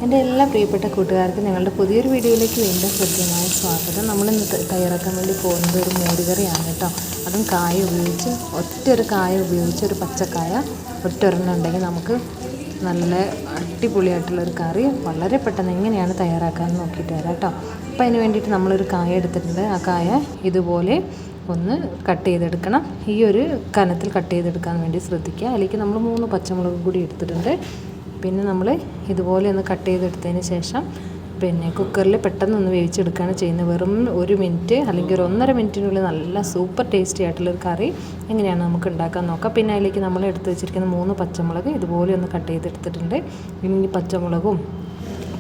എൻ്റെ എല്ലാ പ്രിയപ്പെട്ട കൂട്ടുകാർക്കും ഞങ്ങളുടെ പുതിയൊരു വീഡിയോയിലേക്ക് വീണ്ടും കൃത്യമായ സ്വാഗതം. നമ്മളിന്ന് തയ്യാറാക്കാൻ വേണ്ടി പോകുന്നത് ഒരു മോരുകറിയാണ് കേട്ടോ. അതും കായ ഉപയോഗിച്ച് ഒറ്റൊരു കായ ഉപയോഗിച്ച് ഒരു പച്ചക്കായ ഒറ്റൊരെണ്ണം ഉണ്ടെങ്കിൽ നമുക്ക് നല്ല അടിപൊളിയായിട്ടുള്ളൊരു കറി വളരെ പെട്ടെന്ന് എങ്ങനെയാണ് തയ്യാറാക്കാമെന്ന് നോക്കിയിട്ട് വരാം കേട്ടോ. അപ്പോൾ അതിന് വേണ്ടിയിട്ട് നമ്മളൊരു കായ എടുത്തിട്ടുണ്ട്. ആ കായ ഇതുപോലെ ഒന്ന് കട്ട് ചെയ്തെടുക്കണം. ഈ ഒരു കനത്തിൽ കട്ട് ചെയ്തെടുക്കാൻ വേണ്ടി ശ്രദ്ധിക്കുക. അതിലേക്ക് നമ്മൾ 3 പച്ചമുളക് കൂടി എടുത്തിട്ടുണ്ട്. പിന്നെ നമ്മൾ ഇതുപോലെ ഒന്ന് കട്ട് ചെയ്തെടുത്തതിന് ശേഷം കുക്കറിൽ പെട്ടെന്നൊന്ന് വേവിച്ചെടുക്കുകയാണ് ചെയ്യുന്നത്. വെറും 1 മിനിറ്റ് അല്ലെങ്കിൽ ഒരു 1.5 മിനിറ്റിനുള്ളിൽ നല്ല സൂപ്പർ ടേസ്റ്റി ആയിട്ടുള്ളൊരു കറി എങ്ങനെയാണ് നമുക്ക് ഉണ്ടാക്കാൻ നോക്കാം. പിന്നെ അതിലേക്ക് നമ്മൾ എടുത്ത് വെച്ചിരിക്കുന്ന 3 പച്ചമുളക് ഇതുപോലെ ഒന്ന് കട്ട് ചെയ്തെടുത്തിട്ടുണ്ട്. ഇനി പച്ചമുളകും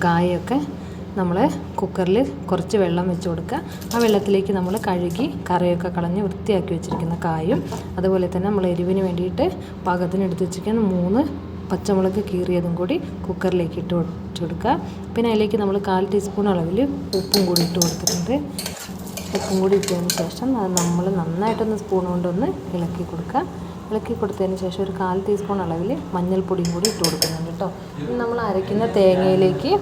കായൊക്കെ നമ്മൾ കുക്കറിൽ കുറച്ച് വെള്ളം വെച്ച് കൊടുക്കുക. ആ വെള്ളത്തിലേക്ക് നമ്മൾ കഴുകി കറിയൊക്കെ കളഞ്ഞ് വൃത്തിയാക്കി വെച്ചിരിക്കുന്ന കായും അതുപോലെ തന്നെ നമ്മൾ എരിവിന് വേണ്ടിയിട്ട് പാകത്തിന് എടുത്ത് വെച്ചിരിക്കുന്ന 3 പച്ചമുളക് കീറിയതും കൂടി കുക്കറിലേക്ക് ഇട്ട് കൊടുക്കുക. പിന്നെ അതിലേക്ക് നമ്മൾ 1/4 ടീസ്പൂൺ അളവിൽ ഉപ്പും കൂടി ഇട്ട് കൊടുത്തിട്ടുണ്ട്. ഉപ്പും കൂടി ഇട്ടതിന് ശേഷം നമ്മൾ നന്നായിട്ടൊന്ന് സ്പൂൺ കൊണ്ടൊന്ന് ഇളക്കി കൊടുക്കുക. ഇളക്കി കൊടുത്തതിന് ശേഷം ഒരു 1/4 ടീസ്പൂൺ അളവിൽ മഞ്ഞൾപ്പൊടിയും കൂടി ഇട്ട് കൊടുക്കുന്നുണ്ട് കേട്ടോ. നമ്മൾ അരയ്ക്കുന്ന തേങ്ങയിലേക്ക്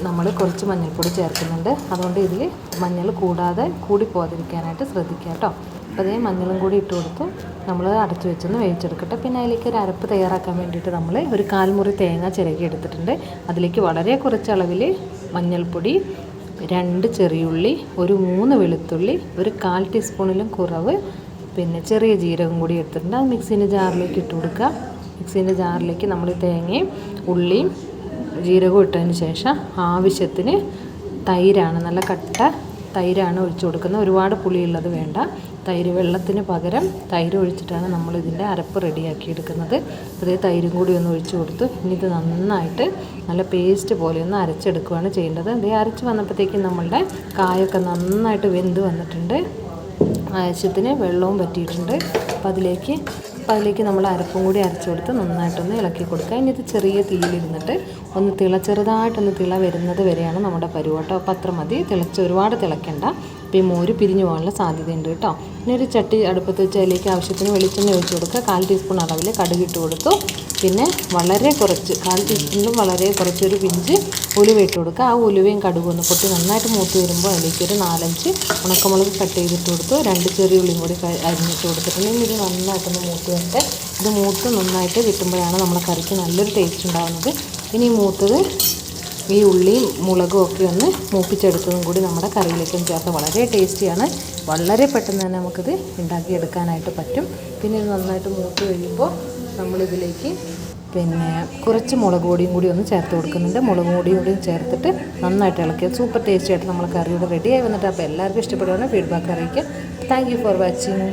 നമ്മൾ കുറച്ച് മഞ്ഞൾപ്പൊടി ചേർക്കുന്നുണ്ട്. അതുകൊണ്ട് ഇതിൽ മഞ്ഞൾ കൂടി പോകാതിരിക്കാനായിട്ട് ശ്രദ്ധിക്കുക കേട്ടോ. അപ്പോൾ അതേ മഞ്ഞളും കൂടി ഇട്ട് കൊടുത്ത് നമ്മൾ അടച്ചു വെച്ചൊന്ന് വേവിച്ചെടുക്കട്ടെ. പിന്നെ അതിലേക്ക് ഒരു അരപ്പ് തയ്യാറാക്കാൻ വേണ്ടിയിട്ട് നമ്മൾ ഒരു 1/4 മുറി തേങ്ങ ചിരകി എടുത്തിട്ടുണ്ട്. അതിലേക്ക് വളരെ കുറച്ച് അളവിൽ മഞ്ഞൾപ്പൊടി, 2 ചെറിയുള്ളി, ഒരു 3 വെളുത്തുള്ളി, ഒരു 1/4 ടീസ്പൂണിലും കുറവ് പിന്നെ ചെറിയ ജീരകം കൂടി എടുത്തിട്ടുണ്ട്. അത് മിക്സീൻ്റെ ജാറിലേക്ക് ഇട്ട് കൊടുക്കുക. മിക്സീൻ്റെ ജാറിലേക്ക് നമ്മൾ തേങ്ങയും ഉള്ളിയും ജീരകവും ഇട്ടതിന് ശേഷം ആവശ്യത്തിന് തൈരാണ്, നല്ല കട്ട തൈരാണ് ഒഴിച്ചു കൊടുക്കുന്നത്. ഒരുപാട് പുളിയുള്ളത് വേണ്ട. തൈര് വെള്ളത്തിന് പകരം തൈര് ഒഴിച്ചിട്ടാണ് നമ്മൾ ഇതിൻ്റെ അരപ്പ് റെഡിയാക്കി എടുക്കുന്നത്. അതേ തൈരും കൂടി ഒന്ന് ഒഴിച്ചു കൊടുത്തു. ഇനി ഇത് നന്നായിട്ട് നല്ല പേസ്റ്റ് പോലെ ഒന്ന് അരച്ചെടുക്കുകയാണ് ചെയ്യേണ്ടത്. അതേ അരച്ച് വന്നപ്പോഴത്തേക്കും നമ്മളുടെ കായൊക്കെ നന്നായിട്ട് വെന്ത് വന്നിട്ടുണ്ട്. ആവശ്യത്തിന് വെള്ളവും പറ്റിയിട്ടുണ്ട്. അപ്പോൾ അതിലേക്ക് നമ്മൾ അരപ്പും കൂടി അരച്ചു കൊടുത്ത് നന്നായിട്ടൊന്ന് ഇളക്കി കൊടുക്കുക. ഇനി ഇത് ചെറിയ തീയിലിരുന്നിട്ട് ചെറുതായിട്ടൊന്ന് തിള വരുന്നത് വരെയാണ് നമ്മുടെ പരുവട്ടോ. അപ്പോൾ അത്ര മതി. ഒരുപാട് തിളയ്ക്കണ്ട. അപ്പോൾ ഈ മോര് പിരിഞ്ഞു പോകാനുള്ള സാധ്യതയുണ്ട് കേട്ടോ. പിന്നെ ഒരു ചട്ടി അടുപ്പത്ത് വെച്ച് അതിലേക്ക് ആവശ്യത്തിന് വെളിച്ചെണ്ണ ഒഴിച്ച് കൊടുക്കുക. 1/4 ടീസ്പൂൺ അളവിൽ കടുകിട്ട് കൊടുത്തു. പിന്നെ വളരെ കുറച്ച് 1/4 ടീസ്പൂണിലും വളരെ കുറച്ചൊരു പിഞ്ച് ഉലുവ ഇട്ട് കൊടുക്കുക. ആ ഉലുവയും കടുകും ഒന്ന് പൊട്ടി നന്നായിട്ട് മൂത്ത് വരുമ്പോൾ അതിലേക്കൊരു 4-5 ഉണക്കമുളക് കട്ട് ചെയ്തിട്ട് കൊടുത്തു. 2 ചെറിയ ഉള്ളിയും കൂടി അരിഞ്ഞിട്ട് കൊടുത്തിട്ടുണ്ടെങ്കിൽ ഇത് നന്നായിട്ടൊന്ന് മൂത്ത് വരട്ടെ. ഇത് മൂത്ത് നന്നായിട്ട് കിട്ടുമ്പോഴാണ് നമ്മുടെ കറിക്ക് നല്ലൊരു ടേസ്റ്റ് ഉണ്ടാകുന്നത്. ഇനി മൂത്തത് ഈ ഉള്ളിയും മുളകും ഒക്കെ ഒന്ന് മൂപ്പിച്ചെടുത്തതും കൂടി നമ്മുടെ കറിയിലേക്കും ചേർത്ത് വളരെ ടേസ്റ്റിയാണ്. വളരെ പെട്ടെന്ന് തന്നെ നമുക്കിത് ഉണ്ടാക്കിയെടുക്കാനായിട്ട് പറ്റും. പിന്നെ ഇത് നന്നായിട്ട് മൂത്ത് കഴിയുമ്പോൾ നമ്മളിതിലേക്ക് കുറച്ച് മുളക് പൊടിയും കൂടി ഒന്ന് ചേർത്ത് കൊടുക്കുന്നുണ്ട്. മുളക് പൊടിയും ചേർത്തിട്ട് നന്നായിട്ട് ഇളക്കിയ സൂപ്പർ ടേസ്റ്റി ആയിട്ട് നമ്മൾ കറിയുടെ റെഡിയായി വന്നിട്ട്. അപ്പോൾ എല്ലാവർക്കും ഇഷ്ടപ്പെടുവാണ് ഫീഡ്ബാക്ക് അറിയിക്കുക. Thank you for watching.